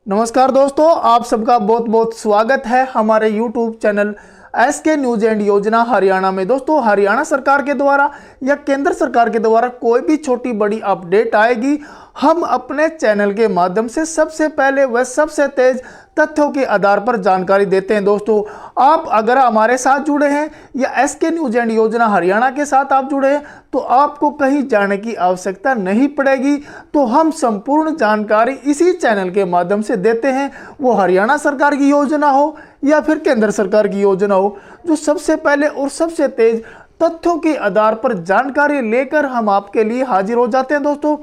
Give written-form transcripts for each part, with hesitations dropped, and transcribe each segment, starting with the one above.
नमस्कार दोस्तों, आप सबका बहुत बहुत स्वागत है हमारे YouTube channel SK news and योजना हरियाणा में। दोस्तों, हरियाणा सरकार के द्वारा या केंद्र सरकार के द्वारा कोई भी छोटी बड़ी अपडेट आएगी, हम अपने चैनल के माध्यम से सबसे पहले व सबसे तेज तथ्यों के आधार पर जानकारी देते हैं। दोस्तों, आप अगर हमारे साथ जुड़े हैं या SK न्यूज एंड योजना हरियाणा के साथ आप जुड़े हैं तो आपको कहीं जाने की आवश्यकता नहीं पड़ेगी। तो हम संपूर्ण जानकारी इसी चैनल के माध्यम से देते हैं, वो हरियाणा सरकार की योजना हो या फिर केंद्र सरकार की योजना हो। जो सबसे पहले और सबसे तेज तथ्यों के आधार पर जानकारी लेकर हम आपके लिए हाजिर हो जाते हैं। दोस्तों,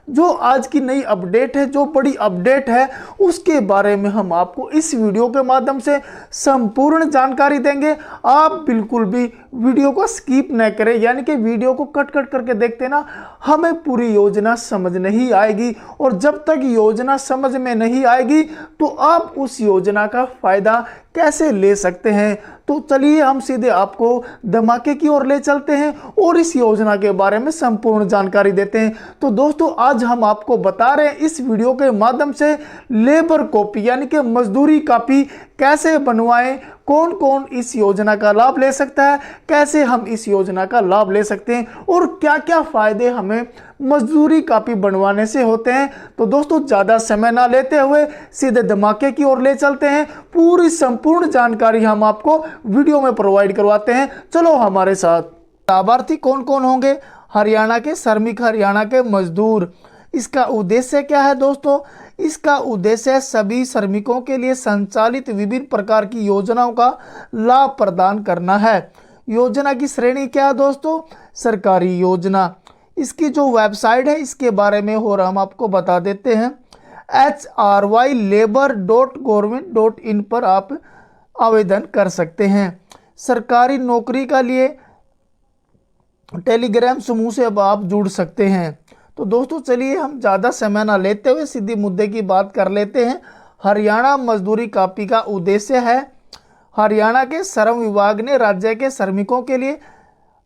जो आज की नई अपडेट है, जो बड़ी अपडेट है, उसके बारे में हम आपको इस वीडियो के माध्यम से संपूर्ण जानकारी देंगे। आप बिल्कुल भी वीडियो को स्किप न करें, यानी कि वीडियो को कट कट करके देखते ना, हमें पूरी योजना समझ नहीं आएगी। और जब तक योजना समझ में नहीं आएगी तो आप उस योजना का फायदा कैसे ले सकते हैं। तो चलिए हम सीधे आपको धमाके की ओर ले चलते हैं और इस योजना के बारे में संपूर्ण जानकारी देते हैं। तो दोस्तों, आज हम आपको बता रहे हैं इस वीडियो के माध्यम से लेबर कॉपी यानी कि मजदूरी कॉपी कैसे बनवाएं, कौन कौन इस योजना का लाभ ले सकता है, कैसे हम इस योजना का लाभ ले सकते हैं और क्या क्या फायदे हमें मजदूरी कॉपी बनवाने से होते हैं। तो दोस्तों, ज़्यादा समय ना लेते हुए सीधे धमाके की ओर ले चलते हैं। पूरी संपूर्ण जानकारी हम आपको वीडियो में प्रोवाइड करवाते हैं, चलो हमारे साथ। लाभार्थी कौन कौन होंगे? हरियाणा के श्रमिक, हरियाणा के मजदूर। इसका उद्देश्य क्या है दोस्तों? इसका उद्देश्य सभी श्रमिकों के लिए संचालित विभिन्न प्रकार की योजनाओं का लाभ प्रदान करना है। योजना की श्रेणी क्या है दोस्तों? सरकारी योजना। इसकी जो वेबसाइट है इसके बारे में और हम आपको बता देते हैं। hrylabor.government.in पर आप आवेदन कर सकते हैं। सरकारी नौकरी का लिए टेलीग्राम समूह से अब आप जुड़ सकते हैं। तो दोस्तों, चलिए हम ज़्यादा समय ना लेते हुए सीधे मुद्दे की बात कर लेते हैं। हरियाणा मजदूरी कॉपी का उद्देश्य है, हरियाणा के श्रम विभाग ने राज्य के श्रमिकों के लिए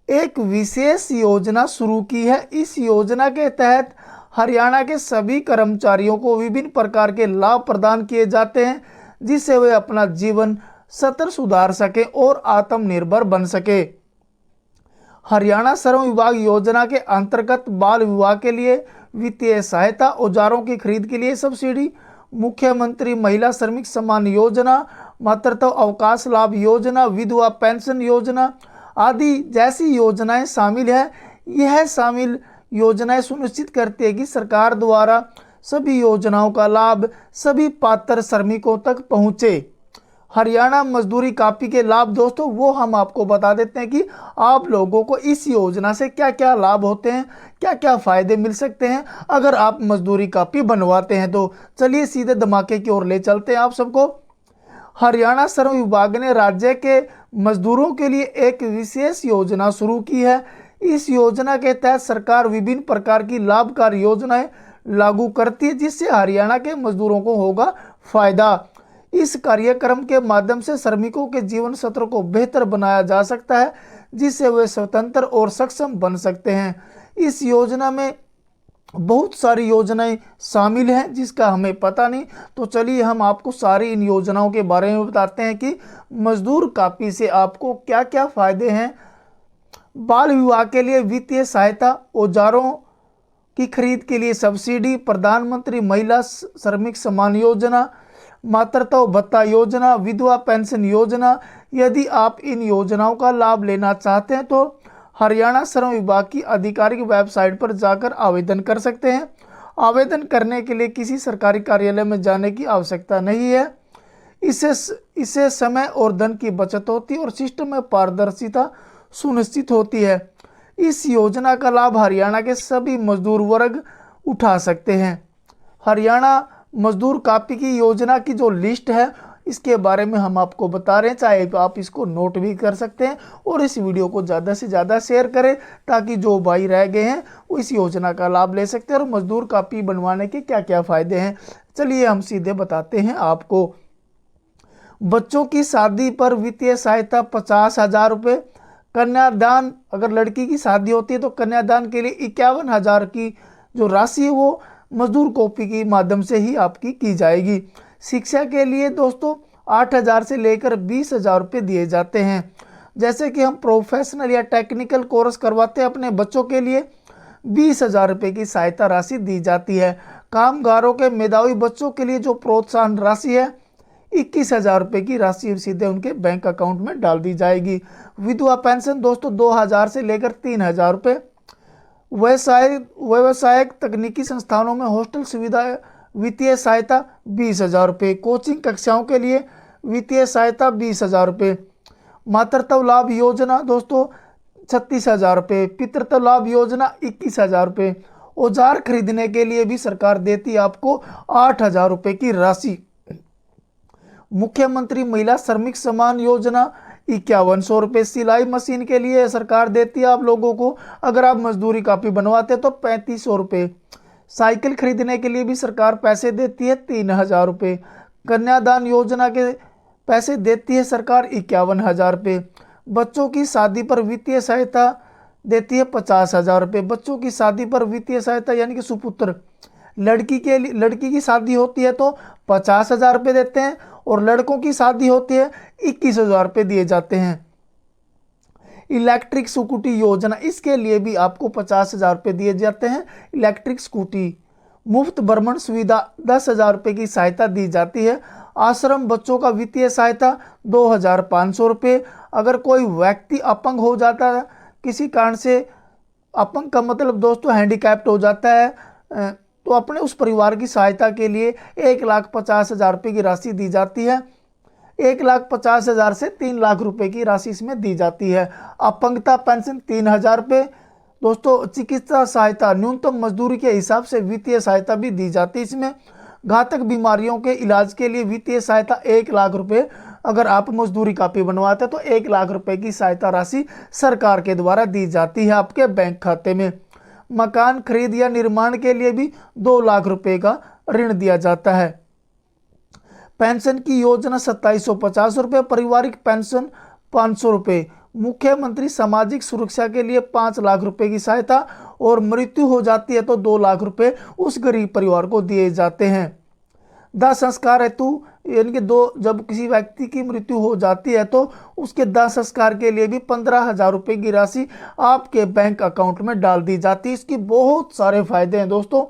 एक विशेष योजना शुरू की है। इस योजना के तहत हरियाणा के सभी कर्मचारियों को विभिन्न प्रकार के लाभ प्रदान किए जाते हैं, जिससे वे अपना जीवन स्तर सुधार सके और आत्मनिर्भर बन सके। हरियाणा श्रम विभाग योजना के अंतर्गत बाल विवाह के लिए वित्तीय सहायता, औजारों की खरीद के लिए सब्सिडी, मुख्यमंत्री महिला श्रमिक सम्मान योजना, मातृत्व अवकाश लाभ योजना, विधवा पेंशन योजना आदि जैसी योजनाएं शामिल है। यह शामिल योजनाएं सुनिश्चित करती है कि सरकार द्वारा सभी योजनाओं का लाभ सभी पात्र श्रमिकों तक पहुंचे। हरियाणा मजदूरी कॉपी के लाभ दोस्तों, वो हम आपको बता देते हैं कि आप लोगों को इस योजना से क्या क्या लाभ होते हैं, क्या क्या फायदे मिल सकते हैं अगर आप मजदूरी कॉपी बनवाते हैं। तो चलिए सीधे धमाके की ओर ले चलते हैं आप सबको। हरियाणा श्रम विभाग ने राज्य के मजदूरों के लिए एक विशेष योजना शुरू की है। इस योजना के तहत सरकार विभिन्न प्रकार की लाभकारी योजनाएं लागू करती है, जिससे हरियाणा के मजदूरों को होगा फायदा। इस कार्यक्रम के माध्यम से श्रमिकों के जीवन स्तर को बेहतर बनाया जा सकता है, जिससे वे स्वतंत्र और सक्षम बन सकते हैं। इस योजना में बहुत सारी योजनाएं शामिल हैं जिसका हमें पता नहीं। तो चलिए हम आपको सारी इन योजनाओं के बारे में बताते हैं कि मजदूर कॉपी से आपको क्या क्या फायदे हैं। बाल विवाह के लिए वित्तीय सहायता, औजारों की खरीद के लिए सब्सिडी, प्रधानमंत्री महिला श्रमिक सम्मान योजना, मातृत्व भत्ता योजना, विधवा पेंशन योजना। यदि आप इन योजनाओं का लाभ लेना चाहते हैं तो हरियाणा श्रम विभाग की आधिकारिक वेबसाइट पर जाकर आवेदन कर सकते हैं। आवेदन करने के लिए किसी सरकारी कार्यालय में जाने की आवश्यकता नहीं है। इससे समय और धन की बचत होती है और सिस्टम में पारदर्शिता सुनिश्चित होती है। इस योजना का लाभ हरियाणा के सभी मजदूर वर्ग उठा सकते हैं। हरियाणा मजदूर कॉपी की योजना की जो लिस्ट है इसके बारे में हम आपको बता रहे हैं, चाहे आप इसको नोट भी कर सकते हैं और इस वीडियो को ज़्यादा से ज़्यादा शेयर करें ताकि जो भाई रह गए हैं वो इस योजना का लाभ ले सकते हैं और मजदूर कॉपी बनवाने के क्या क्या फ़ायदे हैं। चलिए हम सीधे बताते हैं आपको। बच्चों की शादी पर वित्तीय सहायता 50,000 रुपये। कन्यादान, अगर लड़की की शादी होती है तो कन्यादान के लिए 51,000 की जो राशि है वो मजदूर कॉपी के माध्यम से ही आपकी की जाएगी। शिक्षा के लिए दोस्तों 8,000 से लेकर 20,000 रुपये दिए जाते हैं। जैसे कि हम प्रोफेशनल या टेक्निकल कोर्स करवाते हैं अपने बच्चों के लिए 20,000 रुपये की सहायता राशि दी जाती है। कामगारों के मेधावी बच्चों के लिए जो प्रोत्साहन राशि है 21,000 रुपये की राशि सीधे उनके बैंक अकाउंट में डाल दी जाएगी। विधवा पेंशन दोस्तों 2,000 से लेकर 3,000 रुपये। व्यवसायिक तकनीकी संस्थानों में हॉस्टल सुविधा वित्तीय सहायता 20,000 रुपये। कोचिंग कक्षाओं के लिए वित्तीय सहायता 20,000 रुपये। मातृत्व लाभ योजना दोस्तों 36,000 रुपये। पितृत्व लाभ योजना 21,000 रुपये। औजार खरीदने के लिए भी सरकार देती है आपको 8,000 रुपये की राशि। मुख्यमंत्री महिला श्रमिक सम्मान योजना 5100 रुपये। सिलाई मशीन के लिए सरकार देती है आप लोगों को, अगर आप मजदूरी कापी बनवाते तो 3500 रुपये। साइकिल खरीदने के लिए भी सरकार पैसे देती है 3,000 रुपये। कन्यादान योजना के पैसे देती है सरकार 51,000 रुपये। बच्चों की शादी पर वित्तीय सहायता देती है 50,000 रुपये। बच्चों की शादी पर वित्तीय सहायता यानी कि सुपुत्र, लड़की की शादी होती है तो 50,000 रुपये देते हैं और लड़कों की शादी होती है 21,000 रुपये दिए जाते हैं। इलेक्ट्रिक स्कूटी योजना, इसके लिए भी आपको 50,000 रुपये दिए जाते हैं। Electric scooty. मुफ्त भ्रमण सुविधा 10,000 रुपये की सहायता दी जाती है। आश्रम बच्चों का वित्तीय सहायता 2,500 रुपये। अगर कोई व्यक्ति अपंग हो जाता है, किसी कारण से, अपंग का मतलब दोस्तों हैंडीकैप्ड हो जाता है, तो अपने उस परिवार की सहायता के लिए 1,50,000 रुपये की राशि दी जाती है। 1,50,000 से 3 लाख रुपए की राशि इसमें दी जाती है। अपंगता पेंशन 3,000 रुपये दोस्तों। चिकित्सा सहायता न्यूनतम मजदूरी के हिसाब से वित्तीय सहायता भी दी जाती है इसमें। घातक बीमारियों के इलाज के लिए वित्तीय सहायता 1 लाख रुपए। अगर आप मजदूरी कापी बनवाते हैं तो 1 लाख रुपए की सहायता राशि सरकार के द्वारा दी जाती है आपके बैंक खाते में। मकान खरीद या निर्माण के लिए भी 2 लाख रुपए का ऋण दिया जाता है। पेंशन की योजना 2750 रुपये। पारिवारिक पेंशन 500 रुपये। मुख्यमंत्री सामाजिक सुरक्षा के लिए 5 लाख रुपए की सहायता, और मृत्यु हो जाती है तो 2 लाख रुपए उस गरीब परिवार को दिए जाते हैं। दाह संस्कार हेतु यानी कि जब किसी व्यक्ति की मृत्यु हो जाती है तो उसके दाह संस्कार के लिए भी 15,000 रुपये की राशि आपके बैंक अकाउंट में डाल दी जाती है। इसकी बहुत सारे फायदे हैं दोस्तों।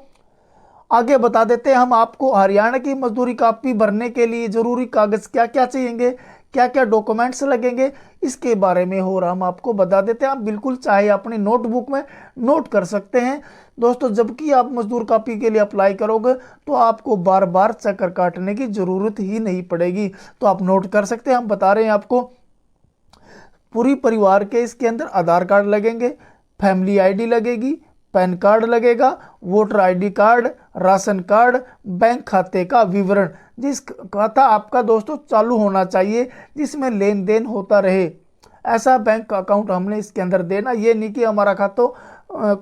आगे बता देते हैं हम आपको हरियाणा की मजदूरी कापी भरने के लिए जरूरी कागज क्या क्या चाहिए, क्या क्या डॉक्यूमेंट्स लगेंगे, इसके बारे में हो रहा हम आपको बता देते हैं। आप बिल्कुल चाहे अपनी नोटबुक में नोट कर सकते हैं दोस्तों। जबकि आप मजदूर कापी के लिए अप्लाई करोगे तो आपको बार बार चक्कर काटने की ज़रूरत ही नहीं पड़ेगी, तो आप नोट कर सकते हैं। हम बता रहे हैं आपको पूरी परिवार के इसके अंदर आधार कार्ड लगेंगे, फैमिली आईडी लगेगी, पैन कार्ड लगेगा, voter ID card, ration card, bank खाते का विवरण, जिस खाता आपका दोस्तों चालू होना चाहिए, जिसमें लेन देन होता रहे, ऐसा बैंक अकाउंट हमने इसके अंदर देना। ये नहीं कि हमारा खाता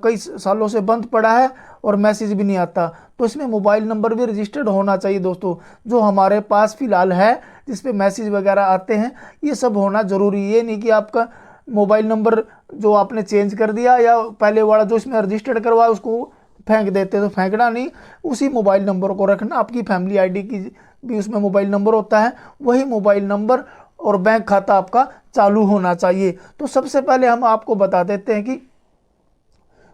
कई सालों से बंद पड़ा है और मैसेज भी नहीं आता, तो इसमें मोबाइल नंबर भी रजिस्टर्ड होना चाहिए दोस्तों, जो हमारे पास फिलहाल है जिस पे मैसेज वगैरह आते हैं, ये सब होना ज़रूरी। ये नहीं कि आपका मोबाइल नंबर जो आपने चेंज कर दिया या पहले वाला जो इसमें रजिस्टर्ड करवाया उसको फेंक देते, तो फेंकना नहीं, उसी मोबाइल नंबर को रखना। आपकी फैमिली आईडी की भी उसमें मोबाइल नंबर होता है, वही मोबाइल नंबर और बैंक खाता आपका चालू होना चाहिए। तो सबसे पहले हम आपको बता देते हैं कि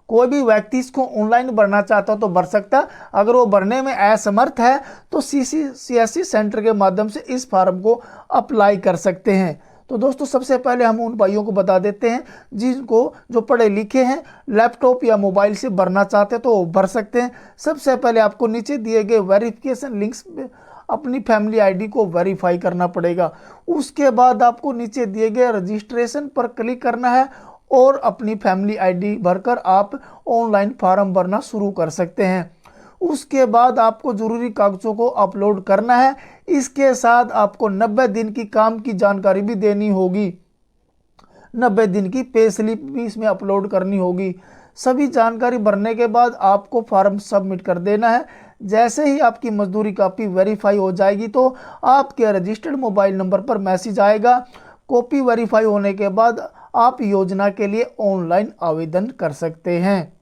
कोई भी व्यक्ति इसको ऑनलाइन भरना चाहता हो तो भर सकता है। अगर वो भरने में असमर्थ है तो CSC सेंटर के माध्यम से इस फॉर्म को अप्लाई कर सकते हैं। तो दोस्तों सबसे पहले हम उन भाइयों को बता देते हैं जिनको जो पढ़े लिखे हैं, लैपटॉप या मोबाइल से भरना चाहते हैं तो वो भर सकते हैं। सबसे पहले आपको नीचे दिए गए वेरिफिकेशन लिंक्स पे अपनी फैमिली आईडी को वेरीफाई करना पड़ेगा। उसके बाद आपको नीचे दिए गए रजिस्ट्रेशन पर क्लिक करना है और अपनी फैमिली आईडी भरकर आप ऑनलाइन फॉर्म भरना शुरू कर सकते हैं। उसके बाद आपको ज़रूरी कागजों को अपलोड करना है। इसके साथ आपको 90 दिन की काम की जानकारी भी देनी होगी, 90 दिन की पे स्लिप भी इसमें अपलोड करनी होगी। सभी जानकारी भरने के बाद आपको फॉर्म सबमिट कर देना है। जैसे ही आपकी मजदूरी कापी वेरीफाई हो जाएगी तो आपके रजिस्टर्ड मोबाइल नंबर पर मैसेज आएगा। कॉपी वेरीफाई होने के बाद आप योजना के लिए ऑनलाइन आवेदन कर सकते हैं।